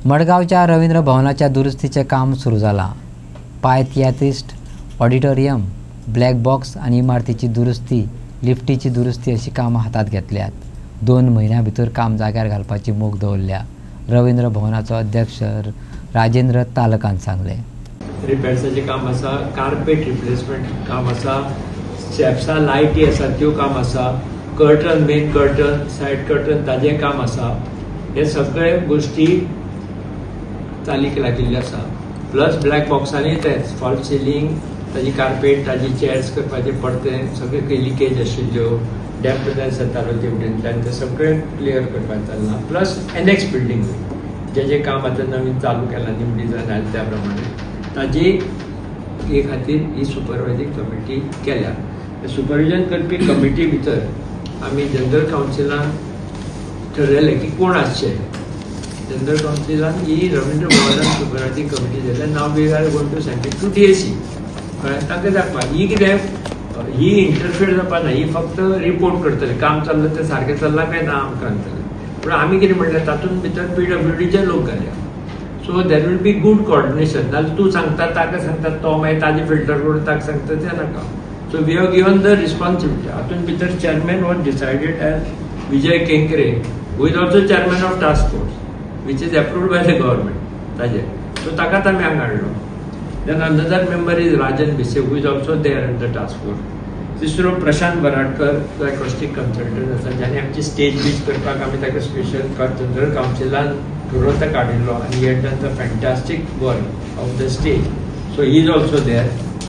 मडगावच्या रवींद्र भवनाच्या दुरुस्तीचे काम सुरू झाला. पाय थिएटरिस्ट, ऑडिटोरियम, ब्लॅक बॉक्स आणि इमारतीची दुरुस्ती, लिफ्टीची दुरुस्ती अशी कामां हातात घेतल्यात. 2 महिन्यां भितर काम जाग्यार घालपाची मोख दवरल्या. रवींद्र भवनाचो अध्यक्ष राजेंद्र तालकान सांगले. रिपेर्साचें काम आसा, कार्पेट रिप्लेसमेंट काम आसा, स्टेप्सा लायटी आसा त्यो काम आसा, curtain, main curtain, said curtain ताजें काम आसा. हे सगळे गोष्टी चालीक लागिल्ले आसा. प्लस ब्लॅक बॉक्सांनी तेच फॉल्स सिलींग, ताजी कार्पेट, ताजी चेअर्स करपाचे पडते, सगळे काही लिकेज आशिल्ल्यो, डॅम्पनेस येतालो तेवटेंतल्यान ते सगळें क्लियर करपाक चल्लां. प्लस एनॅक्स बिल्डींग जें काम आतां नवीन चालू केलां, न्यू डिझायन आयला त्या प्रमाणे ताजी हे खातीर ही सुपरवायझींग कमिटी केल्या. सुपरविजन करपी कमिटी भितर आमी जनरल कावन्सिलान ठरयलें की कोण आसचे. जनरल कावन्सिलान ही रवींद्र भवनान सुपरवायझींग कमिटी जाल्यार नाव we are going to send it to DAC. कळ्ळें? तांकां दाखोवपाक ही कितें ही इंटरफियर जावपा ना, ही फक्त रिपोर्ट करतली काम चल्लां तें सारकें चल्लां काय ना आमकां सांगतलें. पूण आमी कितें म्हणलें तातूंत भितर PWDचे लोक घालया. So there will be good coordination. नाजाल्यार तूं सांगता ताका सांगता तो मागीर ताजें फिल्टर करून ताका सांगता तें नाका. So we have given the responsibility. हातूंत भितर chairman was decided as Vijay Kenkre, who is also chairman of task force which is approved by the government. ताजे सो ताकाच आमी हांगा हाडलो. Then another member is Rajan Bhise, who is also there in the task force. तिसरो प्रशांत बराडकर, जो एकॉस्टिक कन्सल्टंट आसा, ज्याने आमची स्टेज बीच करपाक आमी ताका स्पेशल जनरल कावन्सिलान तुरंत काडिल्लो, आनी he had done the fantastic work of the stage. So he is also there.